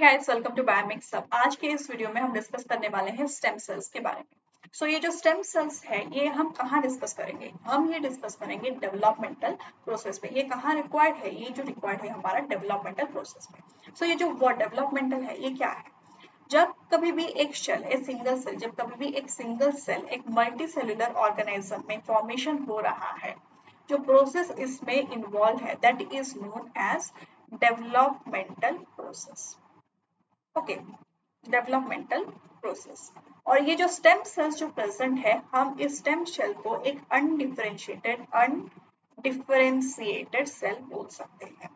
Guys, welcome to biomix अब। आज के इस वीडियो में हम डिस्कस करने वाले हैं स्टेम सेल्स के बारे में। ये जो स्टेम सेल्स है ये हम कहाँ डिस्कस करेंगे? हम ये डिस्कस करेंगे डेवलपमेंटल प्रोसेस में। ये कहाँ रिक्वायर्ड है? ये जो रिक्वायर्ड है हमारा डेवलपमेंटल प्रोसेस में। ये जो वर्ड डेवलपमेंटल है ये क्या है? जब कभी भी एक सेल जब कभी भी एक सिंगल सेल एक मल्टी सेलुलर ऑर्गेनिज्म में फॉर्मेशन हो रहा है, जो प्रोसेस इसमें इन्वॉल्व है that is known as developmental process. Okay, developmental process. और ये जो स्टेम सेल्स जो प्रेजेंट है, हम इस स्टेम सेल को एक अनडिफरेंशिएटेड सेल बोल सकते हैं।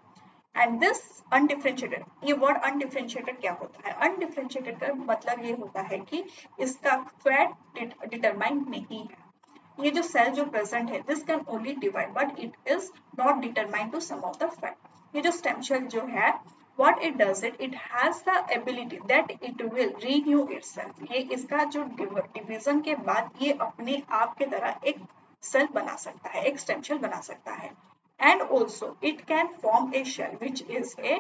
एंड दिस अनडिफरेंशिएटेड, ये वर्ड अनडिफरेंशिएटेड क्या होता है? अनडिफरेंशिएटेड का मतलब ये होता है कि इसका फैट डिटरमाइंड नहीं है। ये जो सेल जो प्रेजेंट है this can only divide but it is not determined to some of the fate. ये जो स्टेम सेल जो है, what it does it has the ability that it will renew itself। ये इसका जो डिवीजन के बाद ये अपने आप के तरह एक सेल बना सकता है, एक स्टेम सेल बना सकता है। And also it can form a cell which is a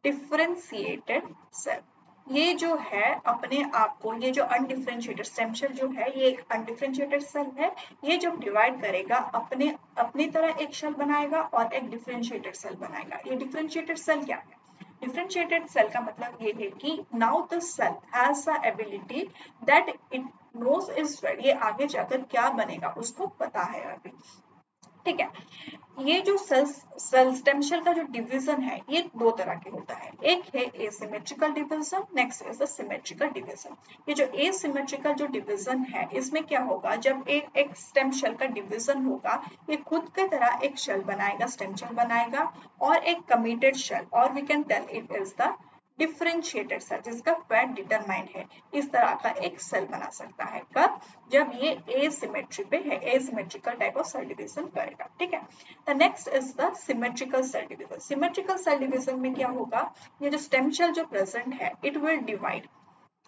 differentiated cell. ये जो है अपने आप को, ये जो अनडिफरेंशिएटेड स्टेम सेल जो है ये एक अनडिफरेंशिएटेड सेल है। ये जब डिवाइड करेगा अपने अपनी तरह एक सेल बनाएगा और एक डिफरेंशिएटेड सेल बनाएगा। ये डिफरेंशिएटेड सेल क्या है? डिफरेंशिएटेड सेल का मतलब ये है कि now the cell has the ability that it knows its fate. ये आगे जाकर क्या बनेगा उसको पता है अभी, ठीक है। ये जो सेल स्टेम सेल का जो डिवीजन है ये दो तरह के होता है। एक है asymmetrical division, next is the symmetrical division. ये जो एसिमेट्रिकल जो डिवीजन है इसमें क्या होगा, जब एक स्टेम सेल का डिवीजन होगा ये खुद के तरह एक सेल बनाएगा, स्टेम सेल बनाएगा और एक कमिटेड सेल, और we can tell it is the differentiated cell जिसका फैट डिटरमाइंड है। इस तरह का एक सेल बना सकता है कब? जब ये एसिमेट्री पे है, asymmetrical type of cell division करेगा, ठीक है। The next is the symmetrical cell division. Symmetrical cell division में क्या होगा, ये जो स्टेम सेल जो प्रेजेंट है it will divide,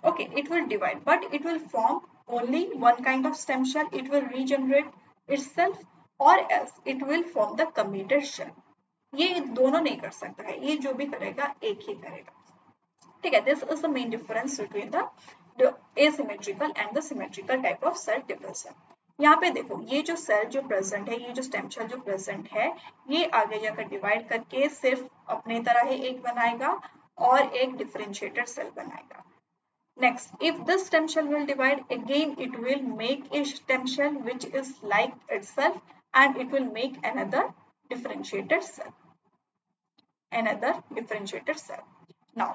okay, it will divide but it will form only one kind of stem cell, it will regenerate itself or else it will form the committed cell। ये दोनों नहीं कर सकता है, ये जो भी करेगा एक ही करेगा, ठीक है। This is the main difference between the asymmetrical and the symmetrical type of cell division. यहाँ पे देखो, ये जो सेल जो प्रेजेंट है, ये जो स्टेम सेल जो प्रेजेंट है ये आगे जाकर डिवाइड करके सिर्फ अपने तरह ही एक बनाएगा और एक डिफरेंशिएटेड सेल बनाएगा। Next, if this stem cell will divide, again it will make a stem cell which is like itself and it will make another differentiated cell. Another differentiated cell. Now,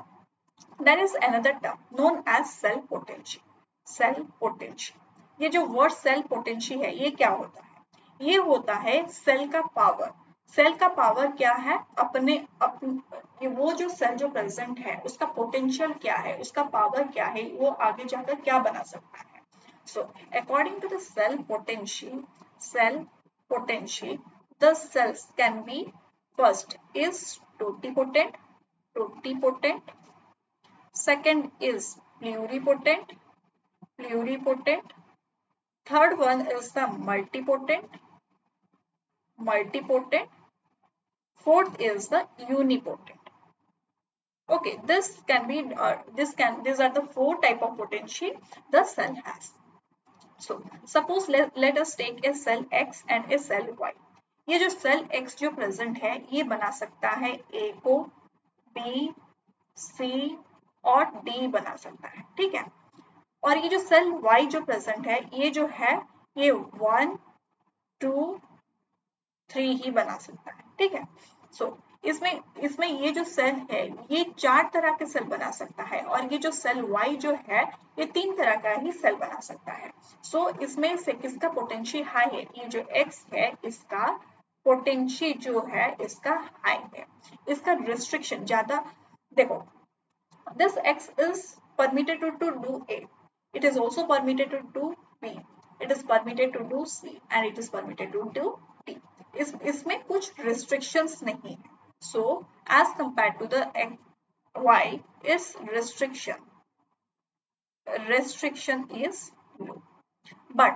there is another term known as cell potency. Cell potency. ये जो word cell potency है ये क्या होता है? ये होता है सेल का पावर। सेल का पावर क्या है? अपने वो जो सेल जो प्रेजेंट है उसका पोटेंशियल क्या है, उसका पावर क्या है, वो आगे जाकर क्या बना सकता है। So according to the cell potential the cells can be, first is totipotent, second is pluripotent, third one is the multipotent, fourth is the unipotent। Okay, these are the four type of potency the cell has। So suppose let us take a cell X and a cell Y। ये जो cell X जो present है ये बना सकता है A को, B, C और D बना सकता है, ठीक है। और ये जो सेल Y जो प्रेजेंट है ये जो है ये 1, 2, 3 ही बना सकता है, ठीक है। इसमें ये जो सेल है ये 4 तरह के सेल बना सकता है और ये जो सेल Y जो है ये 3 तरह का ही सेल बना सकता है। इसमें से किसका पोटेंशियल हाई है? ये जो X है इसका पोटेंशियल जो है इसका हाई है, इसका रिस्ट्रिक्शन ज्यादा। देखो, this X is permitted to do A, it is also permitted to do B, it is permitted to do C and it is permitted to do D। इसमें कुछ restrictions नहीं है। So as compared to the Y is restriction is low। But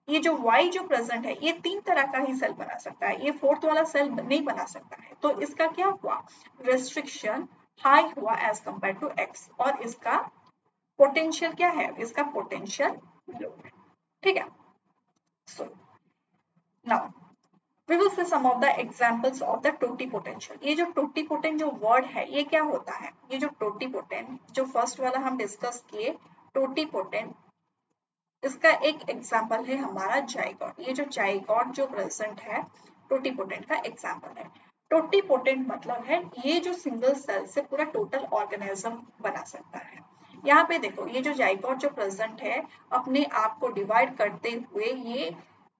ये जो Y जो present है ये 3 तरह का ही सेल बना सकता है, ये 4th वाला सेल नहीं बना सकता है। तो इसका क्या हुआ? रेस्ट्रिक्शन हाई हुआ एज कंपेयर टू एक्स, और इसका पोटेंशियल क्या है, इसका पोटेंशियल लो है, ठीक है। So now we will see some of the examples of the totipotent। ये जो totipotent जो वर्ड है ये क्या होता है, ये जो totipotent जो फर्स्ट वाला हम डिस्कस किए totipotent, इसका एक एग्जाम्पल है हमारा जाइगोट। ये जो जाइगोट जो प्रेजेंट है टोटीपोटेंट का एग्जाम्पल है। टोटीपोटेंट मतलब है ये जो सिंगल सेल से पूरा टोटल ऑर्गेनिज्म बना सकता है। यहाँ पे देखो ये जो जाइगोट जो प्रेजेंट है अपने आप को डिवाइड करते हुए ये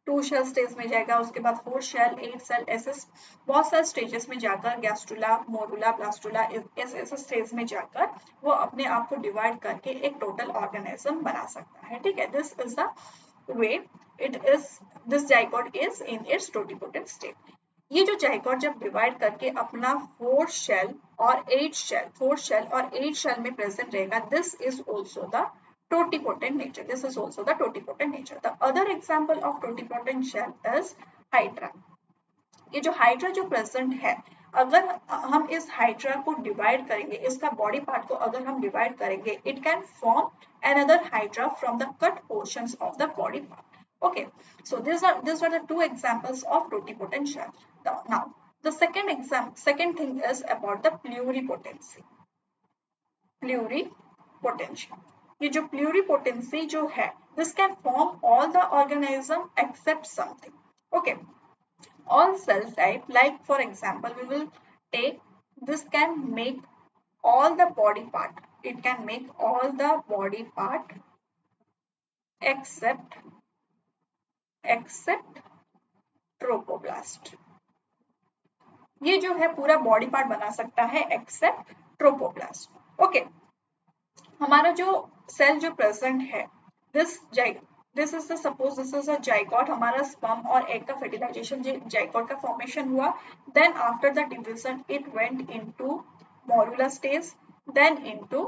2 शेल स्टेज में जाएगा, उसके बाद 4 शेल, 8 सेल, ऐसे बहुत सारे स्टेजेस में जाकर गैस्ट्रुला, मोरुला, ब्लास्टुला ऐसे स्टेज में जाकर वो अपने आप को डिवाइड करके एक टोटल ऑर्गेनिज्म बना सकता है, ठीक है। This is the way it is, this zygote is in its totipotent state. ये जो जाइगोट जब डिवाइड करके अपना 4 शेल और 8 शेल, 4 शेल और 8 शेल में प्रेजेंट रहेगा, this is also the totipotent nature. This is also the totipotent nature. The other example of totipotent shell is hydra। ये जो हाइड्रा जो प्रेजेंट है, अगर हम इस हाइड्रा को डिवाइड करेंगे, इसका बॉडी पार्ट को अगर हम डिवाइड करेंगे, it can form another hydra from the cut portions of the body part। Okay, so these are the two examples of totipotent shell। Now the second thing is about the pluripotency। Pluripotency, ये जो pluripotency जो है, this can form all the organism except something. Okay, all cell type, like for example we will take, this can make all the body part, it can make all the body part except trophoblast. ये जो है पूरा body part बना सकता है accept trophoblast. Okay, हमारा जो cell जो प्रेजेंट है, this is the suppose this is a zygote, हमारा स्पर्म और एग का फर्टिलाइजेशन जाइगोट का फॉर्मेशन हुआ, then after the division it went into morula stage, then into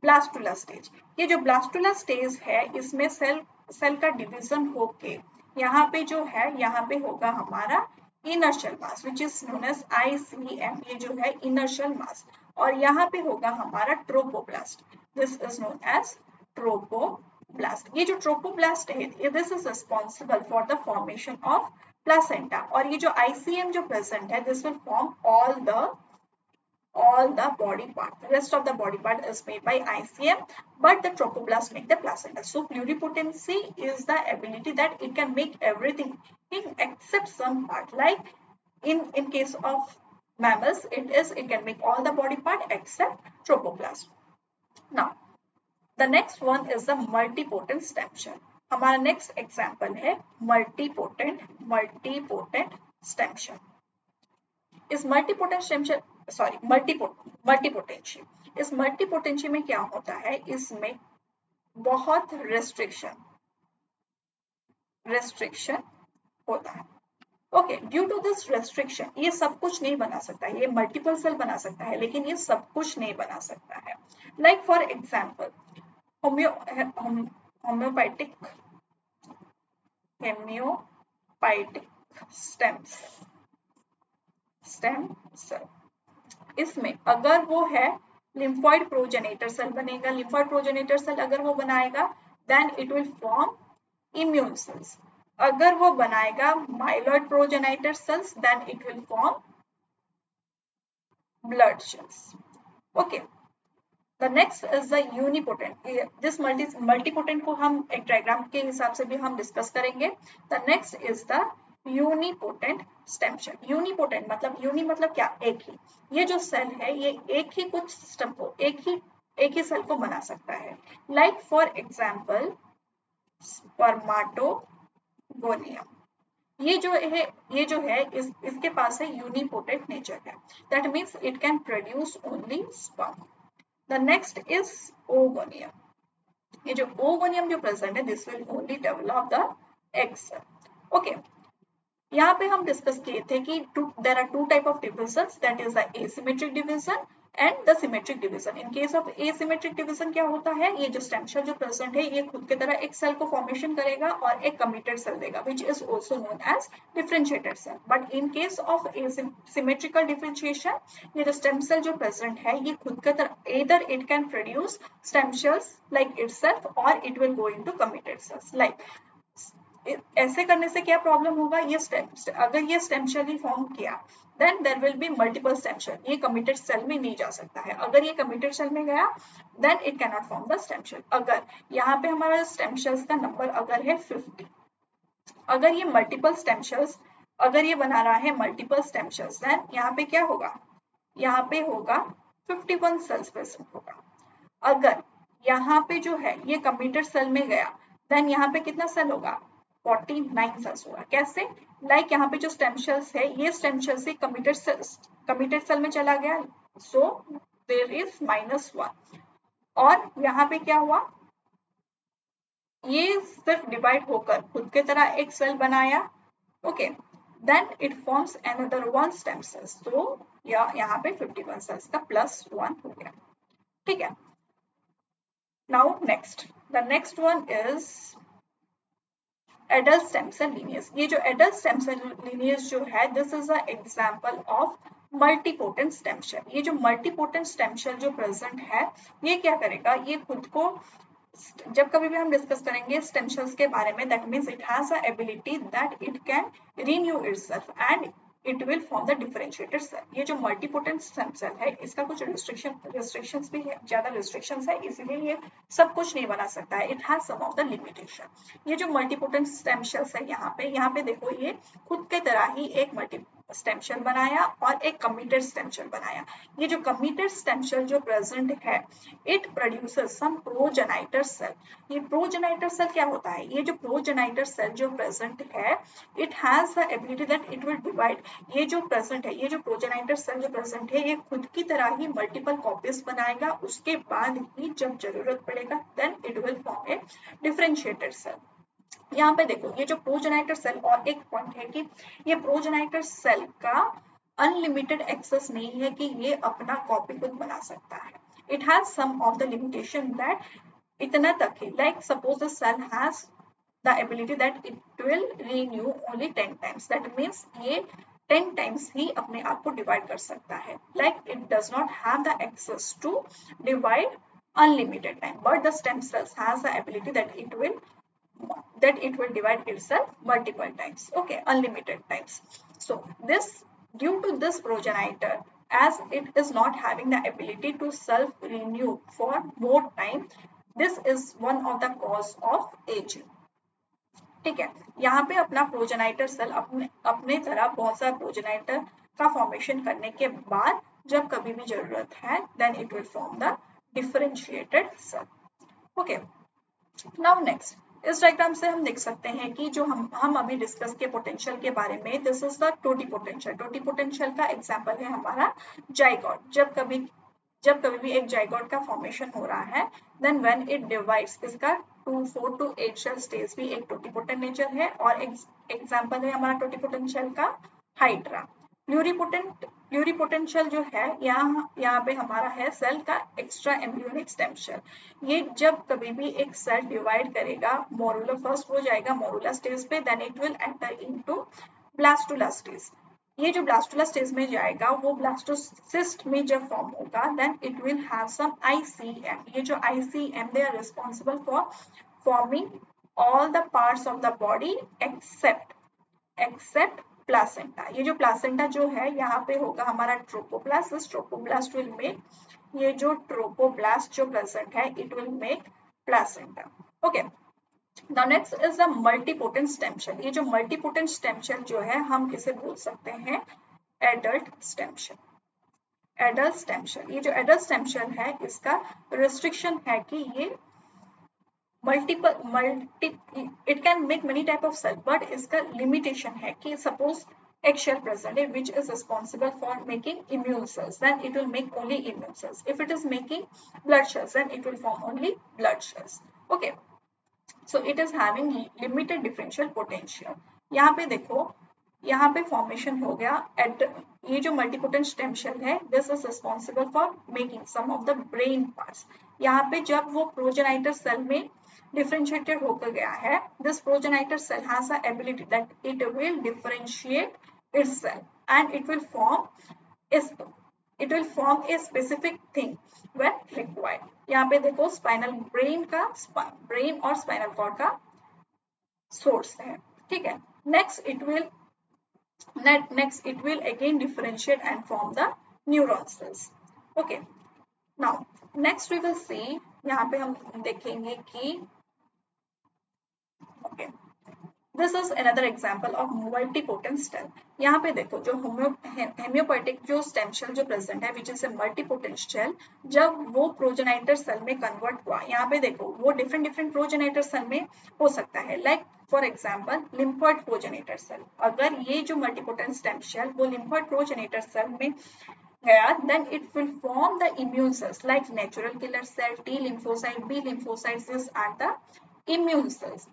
blastula stage. ये जो ब्लास्टुला स्टेज है इसमें सेल का डिवीजन होके यहाँ पे जो है, यहाँ पे होगा हमारा inertial mass which is known as ICM, ये जो है इनर्शियल मास, और यहाँ पे होगा हमारा trophoblast, this is known as trophoblast. ये जो ट्रोपोब्लास्ट है this is responsible for the formation of placenta, और ये जो ICM जो प्रेजेंट है this will form all the body part, the rest of the body part is made by ICM, but the trophoblast make the placenta। So pluripotency is the ability that it can make everything except some part, like in case of mammals it can make all the body part except trophoblast। Now the next one is the multipotent stem cell। हमारा next example है multipotent stem cell. इस multipotent stem cell, sorry मल्टीपोटेंशी, इस मल्टीपोटेंशी में क्या होता है, इसमें बहुत रेस्ट्रिक्शन होता है। Okay, due to this restriction ये सब कुछ नहीं बना सकता, ये मल्टीपल सेल बना सकता है लेकिन ये सब कुछ नहीं बना सकता है। Like for example homeopathic stem cell, इसमें अगर वो है लिम्फॉइड प्रोजेनेटर सेल बनेगा, लिम्फॉइड प्रोजेनेटर सेल अगर वो बनाएगा then it will form immune cells, अगर वो बनाएगा myeloid progenitor cells then it will form blood cells. Okay, the next is the unipotent. This multipotent को हम एक डायग्राम के हिसाब से भी हम डिस्कस करेंगे। The next is the unipotent stem cell. Unipotent मतलब यूनि मतलब क्या, एक ही, ये जो सेल है ये एक ही कुछ सिस्टम को एक ही सेल को बना सकता है। लाइक फॉर एग्जाम्पल स्पर्माटोगोनियम, ये जो है इसके पास है यूनिपोटेंट नेचर है, that means it can produce only sperm. The next is oogonium, ये जो ओगोनियम जो प्रेजेंट है this will only develop the egg cell. Okay, यहाँ पे हम डिस्कस किए थे कि there are two type of divisions, that is the asymmetric division and the symmetric division. In case of asymmetric division क्या होता है, ये जो स्टेम सेल जो प्रेजेंट है ये खुद की तरह एक सेल को फॉर्मेशन करेगा और एक कमिटेड सेल देगा which is also known as differentiated cell. But in case of symmetrical differentiation ये जो स्टेम सेल जो प्रेजेंट है ये खुद की तरह either it can produce stem cells like itself or it will go into committed cells like ऐसे करने से क्या प्रॉब्लम होगा, ये स्टेम अगर ये स्टेम सेल ही फॉर्म किया then there will be multiple stem cell, ये कमिटेड सेल में नहीं जा सकता है। अगर ये कमिटेड सेल में गया then it can not form the stem cell. अगर यहाँ पे हमारा स्टेम सेल्स का नंबर अगर है 50, अगर ये मल्टीपल स्टेम सेल्स अगर ये बना रहा है मल्टीपल स्टेम सेल्स देन यहाँ पे क्या होगा, यहाँ पे होगा 51 सेल्स प्रेजेंट होगा। अगर यहाँ पे जो है ये कमिटेड सेल में गया देन यहाँ पे कितना सेल होगा, 49 सेल्स होगा। कैसे, लाइक यहाँ पे जो स्टेम सेल्स है ये स्टेम सेल से कमिटेड सेल में चला गया सो देयर इज -1 और यहाँ पे क्या हुआ, ये सिर्फ डिवाइड होकर खुद के तरह एक सेल बनाया। Okay then it forms another one stem cells, तो यहाँ पे 51 सेल्स का +1 हो गया। ठीक है, now next the next one is adult stem cell lineage. ये जो एडल्ट स्टेम सेल लीनियज जो है this is a example of multipotent stem cell. ये जो मल्टीपोटेंट स्टेम सेल जो प्रेजेंट है ये क्या करेगा, ये खुद को जब कभी भी हम डिस्कस करेंगे स्टेम सेल्स के बारे में that means it has a ability that it can renew itself and it will form the differentiated cell. ये जो मल्टीपोटेंट स्टेम सेल है इसका कुछ रिस्ट्रिक्शंस भी है, ज्यादा रिस्ट्रिक्शंस है इसलिए ये सब कुछ नहीं बना सकता है, it has some of the limitation. ये जो मल्टीपोटेंट स्टेम सेल्स है यहाँ पे देखो ये खुद के तरह ही एक मल्टी स्टेम सेल बनाया और एक कमिटेड स्टेम सेल बनाया। ये जो कमिटेड स्टेम सेल जो प्रेजेंट है it produces some progenitor cell. ये प्रोजेनाइटर सेल क्या होता है, ये जो प्रोजेनाइटर सेल जो प्रेजेंट है it has the ability that it will divide. ये जो प्रेजेंट है ये जो प्रोजेनाइटर सेल जो प्रेजेंट है ये खुद की तरह ही मल्टीपल कॉपीज बनाएगा, उसके बाद ही जब जरूरत पड़ेगा then it will form a differentiated cell. यहाँ पे देखो ये जो प्रोजेनाइटर सेल, और एक पॉइंट है कि ये प्रोजेनाइटर सेल का अनलिमिटेड एक्सेस नहीं है कि ये अपना कॉपी खुद बना सकता है, it has some of the limitation that इतना तक ही, like suppose the cell has the ability that it will renew only 10 times, that means ये 10 टाइम्स ही अपने आप को डिवाइड कर सकता है, like it does not have the access to divide unlimited time, but the stem cells has the ability that it will divide itself multiple times, okay, unlimited times. So this, due to this progenitor, as it is not having the ability to self renew for more time, this is one of the cause of aging। ठीक है, यहाँ पे अपना progenitor cell अपने तरह बहुत सारा progenitor का फॉर्मेशन करने के बाद जब कभी भी जरूरत है then it will form the differentiated cell. Okay, now next इस डायग्राम से हम देख सकते हैं कि जो हम अभी डिस्कस किए पोटेंशियल के बारे में, दिस इज द टोटीपोटेंशियल। टोटीपोटेंशियल का एग्जांपल है हमारा जाइगोट। जब कभी भी एक जाइगोट का फॉर्मेशन हो रहा है देन व्हेन इट डिवाइड्स, इसका 4 to 8 सेल स्टेज भी एक टोटीपोटेंट नेचर है, और एग्जांपल है हमारा टोटीपोटेंशियल का हाइड्रा। प्लूरीपोटेंशियल जो है यहाँ पे हमारा है सेल का एक्स्ट्रा एम्ब्रियोनिक स्टेम सेल। ये जब कभी भी एक सेल डिवाइड करेगा मोरुला फर्स्ट हो जाएगा मोरुला स्टेज पे, then it will enter into blastula stage. ये जो ब्लास्टुला स्टेज में जाएगा वो ब्लास्टोसिस्ट में जब फॉर्म होगा then it will have some ICM। ये जो ICM they are responsible for forming all the parts of the body except placenta. ये जो प्लासेंटा जो है यहाँ पे होगा हमारा ट्रोपोब्लास्ट। इस ट्रोपोब्लास्ट विल मेक, ये जो ट्रोपोब्लास्ट जो प्रेजेंट है it will make placenta. Okay, now next is the multipotent stem cell. ये जो मल्टीपोटेंट स्टेम सेल जो है हम इसे बोल सकते हैं adult stem cell. Adult stem cell, ये जो एडल्ट स्टेम सेल है इसका रिस्ट्रिक्शन है कि ये it can make many type of cell, but इसका limitation है कि suppose eggshell present है which is responsible for making immune cells, then it will make only immune cells. If it is making blood cells, then it will form only blood cells. Okay, so it is having limited differential potential. यहाँ पे देखो यहाँ पे formation हो गया एट ये जो मल्टीपोटेंट स्टेम सेल है this is responsible for making some of the brain parts. यहाँ पे जब वो प्रोजेनाइटर सेल में डिफरेंशिएटेड होकर गया है this progenitor cell has a ability that it will differentiate itself and is it will form a specific thing when required। यहाँ पे देखो स्पाइनल ब्रेन का ब्रेन और स्पाइनल कॉर्ड का सोर्स है, ठीक है। next it will again differentiate and form the neuron cells। okay, now next we will see यहाँ पे हम देखेंगे कि okay, this is another example of multipotent stem. यहाँ पे देखो जो हेम्योपैथिक जो स्टेम सेल जो प्रेजेंट है which is a multipotent cell, जब वो प्रोजेनाइटर सेल में कन्वर्ट हुआ, यहाँ पे देखो वो डिफरेंट डिफरेंट प्रोजेनाइटर सेल में हो सकता है। Like for example lymphoid progenitor cell, अगर ये जो मल्टीपोटेंट स्टेम सेल वो लिम्फोइड प्रोजेनेटर सेल में गया then it will form the immune cells like natural killer cell, T lymphocyte, B lymphocytes, these are the immune cells।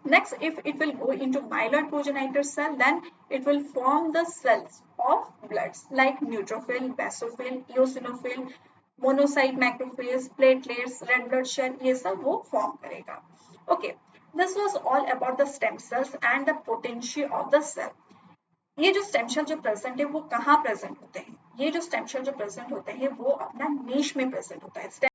Next, if it will go into myeloid progenitor cell, then it will form the cells of bloods like neutrophil, basophil, eosinophil, monocyte, macrophage, platelets, red blood cell, ये सब वो form करेगा। Okay, this was all about the stem cells and the potential of the cell। ये जो stem cell जो present है वो कहाँ प्रेजेंट होते हैं? ये जो स्टेम सेल जो प्रेजेंट होते हैं वो अपना नीश में प्रेजेंट होता है।